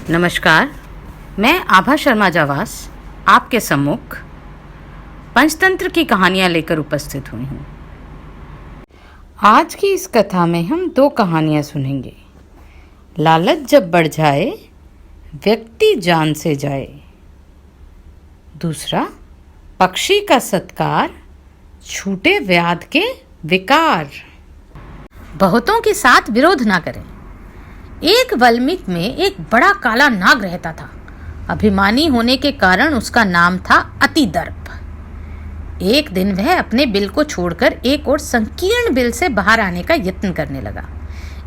नमस्कार, मैं आभा शर्मा जावास आपके सम्मुख पंचतंत्र की कहानियाँ लेकर उपस्थित हुई हूँ। आज की इस कथा में हम दो कहानियाँ सुनेंगे। लालच जब बढ़ जाए व्यक्ति जान से जाए। दूसरा, पक्षी का सत्कार छूटे व्याध के विकार। बहुतों के साथ विरोध ना करें। एक वल्मीक में एक बड़ा काला नाग रहता था। अभिमानी होने के कारण उसका नाम था अतिदर्प। एक दिन वह अपने बिल को छोड़कर एक और संकीर्ण बिल से बाहर आने का यत्न करने लगा।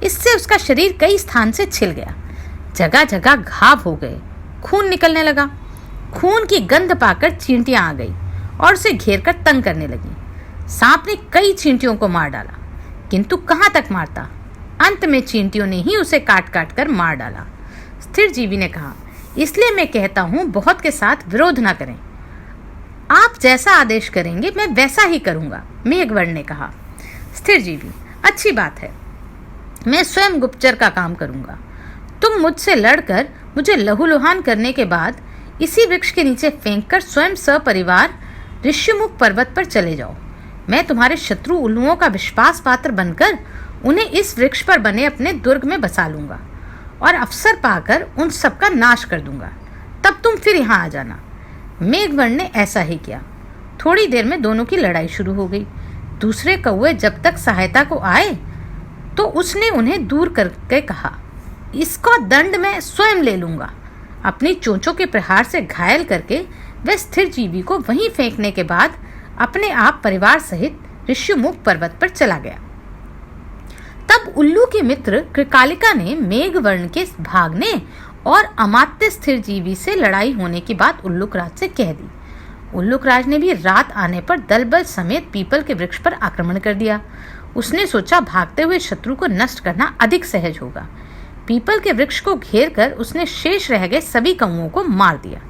इससे उसका शरीर कई स्थान से छिल गया, जगह जगह घाव हो गए, खून निकलने लगा। खून की गंध पाकर चींटियां आ गई और उसे घेर कर तंग करने लगी। सांप ने कई चींटियों को मार डाला, किंतु कहाँ तक मारता। अंत में चींटियों ने ही उसे काट काट कर मार डाला। स्थिर जीवी ने कहा, इसलिए मैं कहता हूँ बहुत के साथ विरोध ना करें। आप जैसा आदेश करेंगे मैं वैसा ही करूँगा, मेघवर्ण ने कहा। स्थिर जीवी, अच्छी बात है, मैं स्वयं गुप्तचर का काम करूँगा। तुम मुझसे लड़कर मुझे लहूलुहान करने के बाद इसी वृक्ष के नीचे फेंककर स्वयं सपरिवार ऋष्यमुख पर्वत पर चले जाओ। मैं तुम्हारे शत्रु उल्लुओं का विश्वास पात्र बनकर उन्हें इस वृक्ष पर बने अपने दुर्ग में बसा लूंगा और अवसर पाकर उन सबका नाश कर दूंगा। तब तुम फिर यहाँ आ जाना। मेघवर्ण ने ऐसा ही किया। थोड़ी देर में दोनों की लड़ाई शुरू हो गई। दूसरे कौवे जब तक सहायता को आए तो उसने उन्हें दूर करके कहा, इसका दंड मैं स्वयं ले लूंगा। अपनी चोंचों के प्रहार से घायल करके वह स्थिर जीवी को वहीं फेंकने के बाद अपने आप परिवार सहित ऋष्यमुख पर्वत पर चला गया। तब उल्लू के मित्र कृकालिका ने मेघवर्ण के भागने और अमात्य स्थिर जीवी से लड़ाई होने की बात उल्लुकराज से कह दी। उल्लुकराज ने भी रात आने पर दलबल समेत पीपल के वृक्ष पर आक्रमण कर दिया। उसने सोचा भागते हुए शत्रु को नष्ट करना अधिक सहज होगा। पीपल के वृक्ष को घेर कर उसने शेष रह गए सभी कौओं को मार दिया।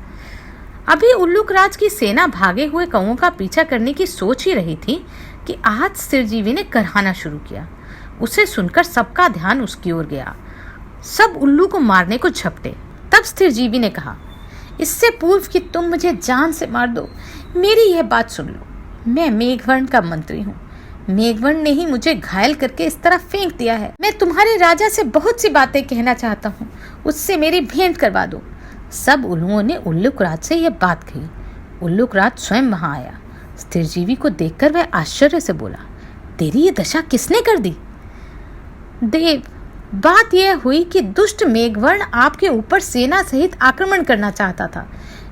अभी उल्लुकराज की सेना भागे हुए कौओं का पीछा करने की सोच ही रही थी कि आहत स्थिर जीवी ने करहाना शुरू किया। उसे सुनकर सबका ध्यान उसकी ओर गया। सब उल्लू को मारने को झपटे। तब स्थिर जीवी ने कहा, इससे पूर्व कि तुम मुझे जान से मार दो, मेरी यह बात सुन लो। मैं मेघवर्ण का मंत्री हूँ। मेघवर्ण ने ही मुझे घायल करके इस तरह फेंक दिया है। मैं तुम्हारे राजा से बहुत सी बातें कहना चाहता हूँ, उससे मेरी भेंट करवा दो। सब उल्लुओं ने उल्लुकराज से यह बात कही। उल्लुकराज स्वयं वहां आया। स्थिर जीवी को देखकर वह आश्चर्य से बोला, तेरी ये दशा किसने कर दी? देव, बात यह हुई कि दुष्ट मेघवर्ण आपके ऊपर सेना सहित आक्रमण करना चाहता था।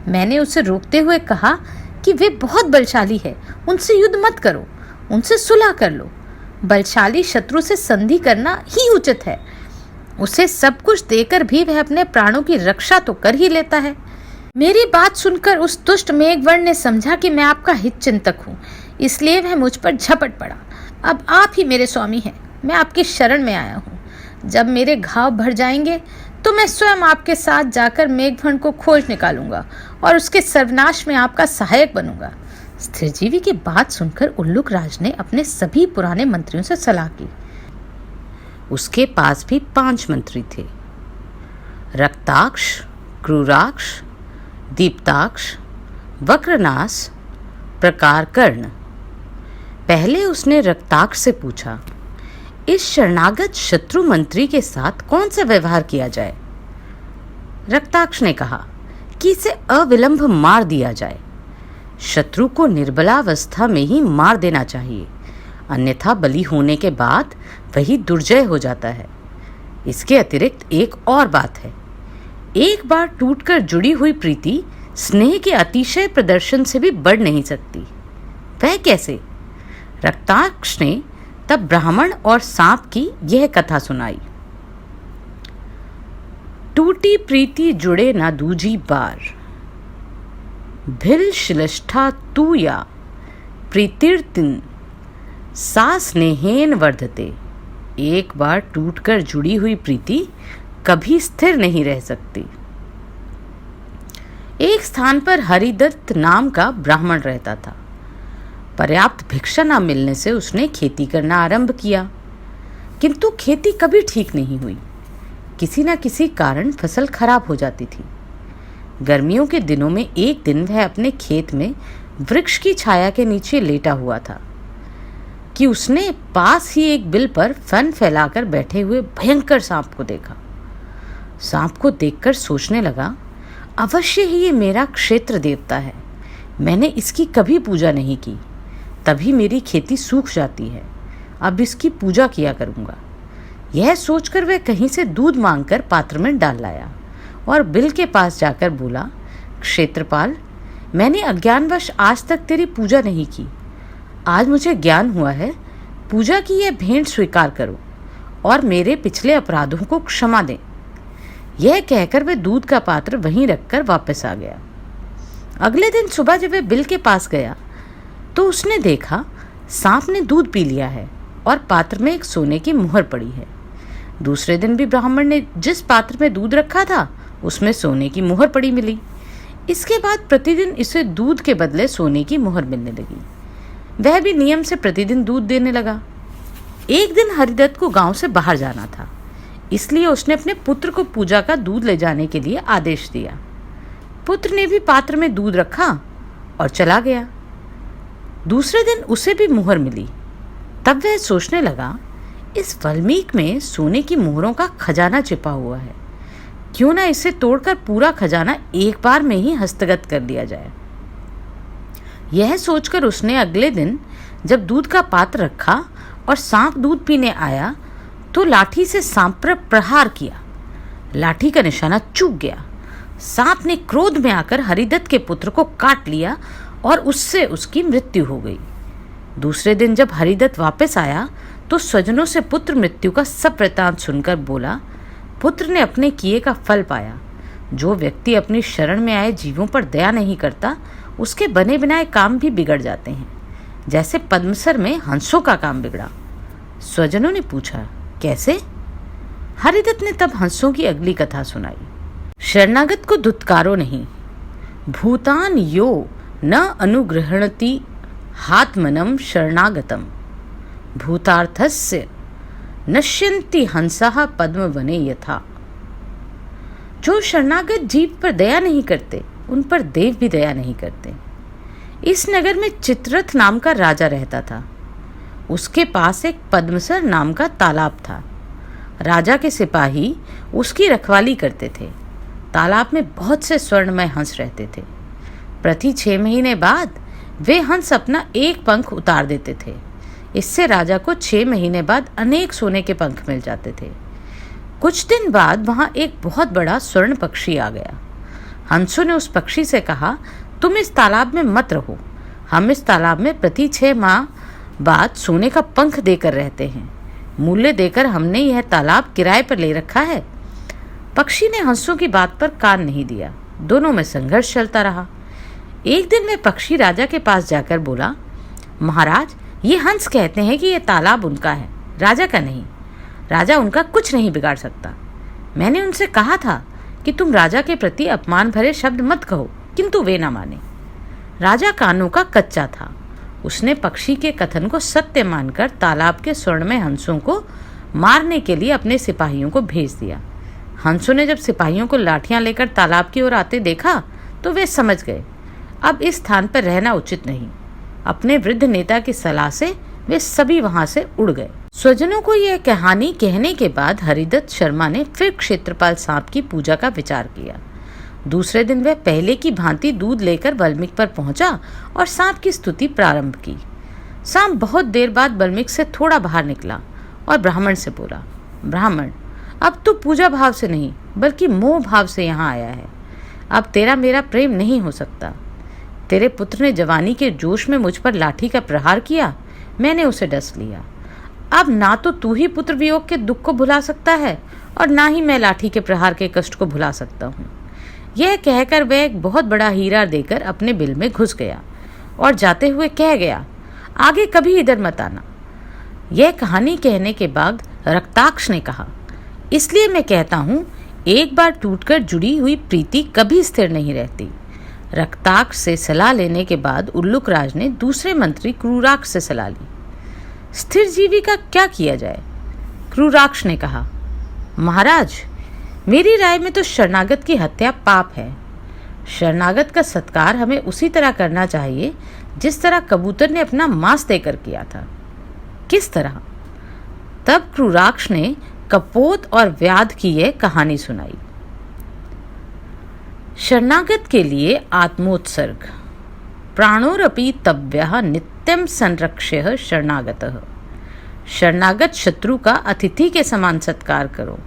मैंने उसे रोकते हुए कहा कि वे बहुत बलशाली है, उनसे युद्ध मत करो, उनसे सुलह कर लो। बलशाली शत्रु से संधि करना ही उचित है। उसे सब कुछ देकर भी वह अपने प्राणों की रक्षा तो कर ही लेता है। मेरी बात सुनकर उस दुष्ट मेघवर्ण ने समझा कि मैं आपका हित चिंतक हूँ, इसलिए वह मुझ पर झपट पड़ा। अब आप ही मेरे स्वामी हैं, मैं आपकी शरण में आया हूँ। जब मेरे घाव भर जाएंगे तो मैं स्वयं आपके साथ जाकर मेघवर्ण को खोज निकालूंगा और उसके सर्वनाश में आपका सहायक बनूंगा। स्थिर जीवी की बात सुनकर उल्लुकराज ने अपने सभी पुराने मंत्रियों से सलाह की। उसके पास भी 5 मंत्री थे, रक्ताक्ष, क्रूराक्ष, दीप्ताक्ष, वक्रनास, प्रकारकर्ण। पहले उसने रक्ताक्ष से पूछा, इस शरणागत शत्रु मंत्री के साथ कौन सा व्यवहार किया जाए? रक्ताक्ष ने कहा कि इसे अविलंब मार दिया जाए। शत्रु को निर्बलावस्था में ही मार देना चाहिए, अन्यथा बलि होने के बाद वही दुर्जय हो जाता है। इसके अतिरिक्त एक और बात है, एक बार टूटकर जुड़ी हुई प्रीति स्नेह के अतिशय प्रदर्शन से भी बढ़ नहीं सकती। वह कैसे? रक्ताक्ष ने तब ब्राह्मण और सांप की यह कथा सुनाई। टूटी प्रीति जुड़े ना दूजी बार, भिल श्लिष्ठा तू या प्रीतिर्तिन सा स्नेहेन वर्धते। एक बार टूटकर जुड़ी हुई प्रीति कभी स्थिर नहीं रह सकती। एक स्थान पर हरिदत्त नाम का ब्राह्मण रहता था। पर्याप्त भिक्षा न मिलने से उसने खेती करना आरंभ किया, किंतु खेती कभी ठीक नहीं हुई। किसी न किसी कारण फसल खराब हो जाती थी। गर्मियों के दिनों में एक दिन वह अपने खेत में वृक्ष की छाया के नीचे लेटा हुआ था कि उसने पास ही एक बिल पर फन फैलाकर बैठे हुए भयंकर सांप को देखा। सांप को देखकर सोचने लगा, अवश्य ही ये मेरा क्षेत्र देवता है, मैंने इसकी कभी पूजा नहीं की, तभी मेरी खेती सूख जाती है, अब इसकी पूजा किया करूँगा। यह सोचकर वह कहीं से दूध मांगकर पात्र में डाल लाया और बिल के पास जाकर बोला, क्षेत्रपाल, मैंने अज्ञानवश आज तक तेरी पूजा नहीं की, आज मुझे ज्ञान हुआ है, पूजा की यह भेंट स्वीकार करो और मेरे पिछले अपराधों को क्षमा दें। यह कहकर वह दूध का पात्र वहीं रखकर वापस आ गया। अगले दिन सुबह जब वह बिल के पास गया तो उसने देखा सांप ने दूध पी लिया है और पात्र में एक सोने की मुहर पड़ी है। दूसरे दिन भी ब्राह्मण ने जिस पात्र में दूध रखा था उसमें सोने की मुहर पड़ी मिली। इसके बाद प्रतिदिन इसे दूध के बदले सोने की मुहर मिलने लगी। वह भी नियम से प्रतिदिन दूध देने लगा। एक दिन हरिदत्त को गांव से बाहर जाना था, इसलिए उसने अपने पुत्र को पूजा का दूध ले जाने के लिए आदेश दिया। पुत्र ने भी पात्र में दूध रखा और चला गया। दूसरे दिन उसे भी मुहर मिली। तब वह सोचने लगा, इस वल्मीक में सोने की मोहरों का खजाना छिपा हुआ है, क्यों ना इसे तोड़कर पूरा खजाना एक बार में ही हस्तगत कर लिया जाए। यह सोचकर उसने अगले दिन जब दूध का पात्र रखा और सांप दूध पीने आया तो लाठी से सांप पर प्रहार किया। लाठी का निशाना चूक गया। सांप ने क्रोध में आकर हरिदत्त के पुत्र को काट लिया और उससे उसकी मृत्यु हो गई। दूसरे दिन जब हरिदत्त वापस आया तो स्वजनों से पुत्र मृत्यु का सब वृत्तांत सुनकर बोला, पुत्र ने अपने किए का फल पाया। जो व्यक्ति अपनी शरण में आए जीवों पर दया नहीं करता, उसके बने बनाए काम भी बिगड़ जाते हैं, जैसे पद्मसर में हंसों का काम बिगड़ा। स्वजनों ने पूछा, कैसे? हरिदत्त ने तब हंसों की अगली कथा सुनाई। शरणागत को धुतकारो नहीं, भूतान यो न अनुगृहणति हात्मनम शरणागतम, भूतार्थस्य नश्यन्ति हंसः पद्मवने यथा। जो शरणागत जीव पर दया नहीं करते, उन पर देव भी दया नहीं करते। इस नगर में चित्ररथ नाम का राजा रहता था। उसके पास एक पद्मसर नाम का तालाब था। राजा के सिपाही उसकी रखवाली करते थे। तालाब में बहुत से स्वर्णमय हंस रहते थे। प्रति 6 महीने बाद वे हंस अपना एक पंख उतार देते थे। इससे राजा को 6 महीने बाद अनेक सोने के पंख मिल जाते थे। कुछ दिन बाद वहां एक बहुत बड़ा स्वर्ण पक्षी आ गया। हंसों ने उस पक्षी से कहा, तुम इस तालाब में मत रहो, हम इस तालाब में प्रति 6 माह बाद सोने का पंख देकर रहते हैं। मूल्य देकर हमने यह तालाब किराए पर ले रखा है। पक्षी ने हंसों की बात पर कान नहीं दिया। दोनों में संघर्ष चलता रहा। एक दिन वह पक्षी राजा के पास जाकर बोला, महाराज, ये हंस कहते हैं कि यह तालाब उनका है, राजा का नहीं। राजा उनका कुछ नहीं बिगाड़ सकता। मैंने उनसे कहा था कि तुम राजा के प्रति अपमान भरे शब्द मत कहो, किंतु वे न माने। राजा कानों का कच्चा था। उसने पक्षी के कथन को सत्य मानकर तालाब के स्वर्णमय हंसों को मारने के लिए अपने सिपाहियों को भेज दिया। हंसों ने जब सिपाहियों को लाठियां लेकर तालाब की ओर आते देखा तो वे समझ गए, अब इस स्थान पर रहना उचित नहीं। अपने वृद्ध नेता की सलाह से वे सभी वहां से उड़ गए। स्वजनों को यह कहानी कहने के बाद हरिदत्त शर्मा ने फिर क्षेत्रपाल सांप की पूजा का विचार किया। दूसरे दिन वह पहले की भांति दूध लेकर वल्मीक पर पहुंचा और सांप की स्तुति प्रारंभ की। सांप बहुत देर बाद वल्मीक से थोड़ा बाहर निकला और ब्राह्मण से बोला, ब्राह्मण, अब तो पूजा भाव से नहीं बल्कि मोह भाव से यहाँ आया है। अब तेरा मेरा प्रेम नहीं हो सकता। तेरे पुत्र ने जवानी के जोश में मुझ पर लाठी का प्रहार किया, मैंने उसे डस लिया। अब ना तो तू ही पुत्र वियोग के दुख को भुला सकता है और ना ही मैं लाठी के प्रहार के कष्ट को भुला सकता हूँ। यह कहकर वह एक बहुत बड़ा हीरा देकर अपने बिल में घुस गया और जाते हुए कह गया, आगे कभी इधर मत आना। यह कहानी कहने के बाद रक्ताक्ष ने कहा, इसलिए मैं कहता हूँ, एक बार टूटकर जुड़ी हुई प्रीति कभी स्थिर नहीं रहती। रक्ताक्ष से सलाह लेने के बाद उल्लुक राज ने दूसरे मंत्री क्रूराक्ष से सलाह ली। स्थिर जीवी का क्या किया जाए? क्रूराक्ष ने कहा, महाराज, मेरी राय में तो शरणागत की हत्या पाप है। शरणागत का सत्कार हमें उसी तरह करना चाहिए जिस तरह कबूतर ने अपना मांस देकर किया था। किस तरह? तब क्रूराक्ष ने कपोत और व्याध की यह कहानी सुनाई। शरणागत के लिए आत्मोत्सर्ग। प्राणोरपि तव्यः नित्यं संरक्ष्य शरणागतः। शरणागत शत्रु का अतिथि के समान सत्कार करो,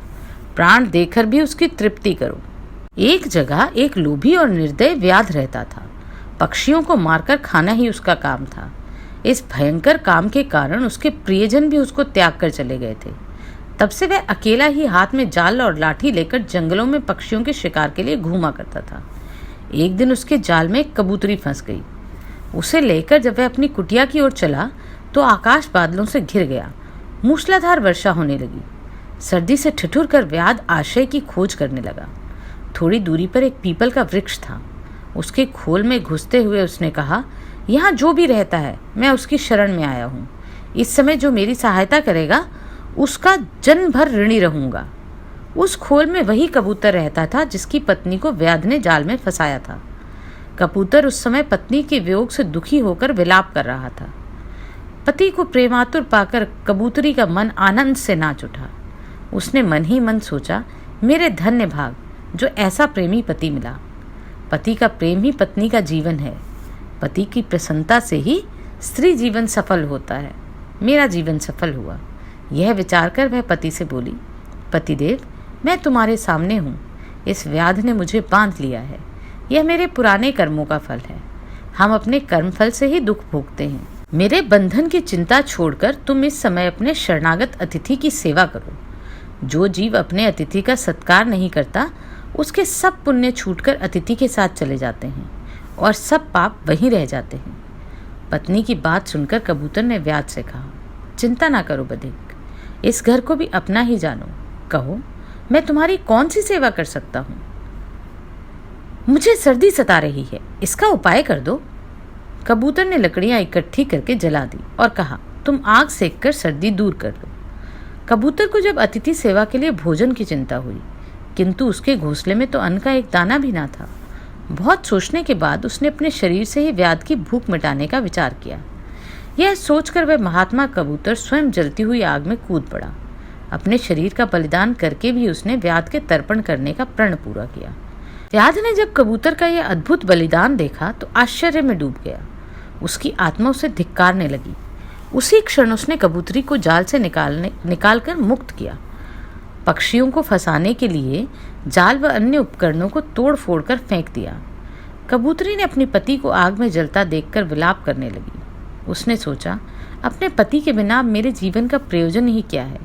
प्राण देकर भी उसकी तृप्ति करो। एक जगह एक लोभी और निर्दय व्याध रहता था। पक्षियों को मारकर खाना ही उसका काम था। इस भयंकर काम के कारण उसके प्रियजन भी उसको त्याग कर चले गए थे। तब से वह अकेला ही हाथ में जाल और लाठी लेकर जंगलों में पक्षियों के शिकार के लिए घूमा करता था। एक दिन उसके जाल में एक कबूतरी फंस गई। उसे लेकर जब वह अपनी कुटिया की ओर चला तो आकाश बादलों से घिर गया। मूसलाधार वर्षा होने लगी। सर्दी से ठिठुर कर व्याध आश्रय की खोज करने लगा। थोड़ी दूरी पर एक पीपल का वृक्ष था। उसके खोल में घुसते हुए उसने कहा, यहाँ जो भी रहता है मैं उसकी शरण में आया हूँ। इस समय जो मेरी सहायता करेगा उसका जन्म भर ऋणी रहूँगा। उस खोल में वही कबूतर रहता था जिसकी पत्नी को व्याध ने जाल में फंसाया था। कबूतर उस समय पत्नी के वियोग से दुखी होकर विलाप कर रहा था। पति को प्रेमातुर पाकर कबूतरी का मन आनंद से नाच उठा। उसने मन ही मन सोचा, मेरे धन्य भाग जो ऐसा प्रेमी पति मिला। पति का प्रेम ही पत्नी का जीवन है। पति की प्रसन्नता से ही स्त्री जीवन सफल होता है। मेरा जीवन सफल हुआ। यह विचार कर वह पति से बोली, पतिदेव, मैं तुम्हारे सामने हूँ। इस व्याध ने मुझे बांध लिया है। यह मेरे पुराने कर्मों का फल है। हम अपने कर्मफल से ही दुख भोगते हैं। मेरे बंधन की चिंता छोड़कर तुम इस समय अपने शरणागत अतिथि की सेवा करो। जो जीव अपने अतिथि का सत्कार नहीं करता उसके सब पुण्य छूटकर अतिथि के साथ चले जाते हैं और सब पाप वहीं रह जाते हैं। पत्नी की बात सुनकर कबूतर ने व्याध से कहा, चिंता ना करो बधिक, इस घर को भी अपना ही जानो। कहो, मैं तुम्हारी कौन सी सेवा कर सकता हूँ? मुझे सर्दी सता रही है, इसका उपाय कर दो। कबूतर ने लकड़ियां इकट्ठी करके जला दी और कहा, तुम आग सेक कर सर्दी दूर कर लो। कबूतर को जब अतिथि सेवा के लिए भोजन की चिंता हुई, किंतु उसके घोंसले में तो अन्न का एक दाना भी ना था। बहुत सोचने के बाद उसने अपने शरीर से ही व्याध की भूख मिटाने का विचार किया। यह सोचकर वह महात्मा कबूतर स्वयं जलती हुई आग में कूद पड़ा। अपने शरीर का बलिदान करके भी उसने व्याध के तर्पण करने का प्रण पूरा किया। व्याध ने जब कबूतर का यह अद्भुत बलिदान देखा तो आश्चर्य में डूब गया। उसकी आत्मा उसे धिक्कारने लगी। उसी क्षण उसने कबूतरी को जाल से निकालकर मुक्त किया। पक्षियों को फंसाने के लिए जाल व अन्य उपकरणों को तोड़ फोड़ कर फेंक दिया। कबूतरी ने अपने पति को आग में जलता देखकर विलाप करने लगी। उसने सोचा, अपने पति के बिना मेरे जीवन का प्रयोजन ही क्या है।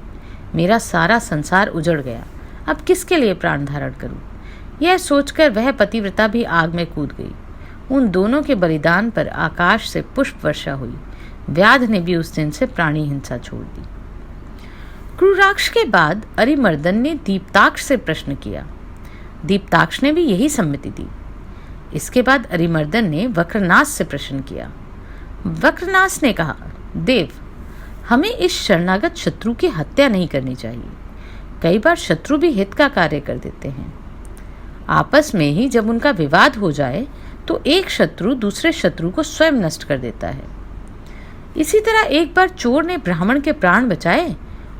मेरा सारा संसार उजड़ गया, अब किसके लिए प्राण धारण करूं? यह सोचकर वह पतिव्रता भी आग में कूद गई। उन दोनों के बलिदान पर आकाश से पुष्प वर्षा हुई। व्याध ने भी उस दिन से प्राणी हिंसा छोड़ दी। क्रूराक्ष के बाद अरिमर्दन ने दीप्ताक्ष से प्रश्न किया। दीप्ताक्ष ने भी यही सम्मति दी। इसके बाद अरिमर्दन ने वक्रनाश से प्रश्न किया। वक्रनाश ने कहा, देव, हमें इस शरणागत शत्रु की हत्या नहीं करनी चाहिए। कई बार शत्रु भी हित का कार्य कर देते हैं। आपस में ही जब उनका विवाद हो जाए तो एक शत्रु दूसरे शत्रु को स्वयं नष्ट कर देता है। इसी तरह एक बार चोर ने ब्राह्मण के प्राण बचाए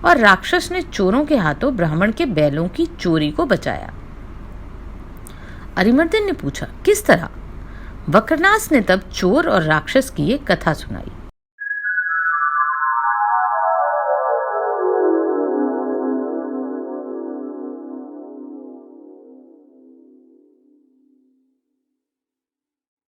और राक्षस ने चोरों के हाथों ब्राह्मण के बैलों की चोरी को बचाया। अरिमर्दन ने पूछा, किस तरह? वक्रनाश ने तब चोर और राक्षस की एक कथा सुनाई।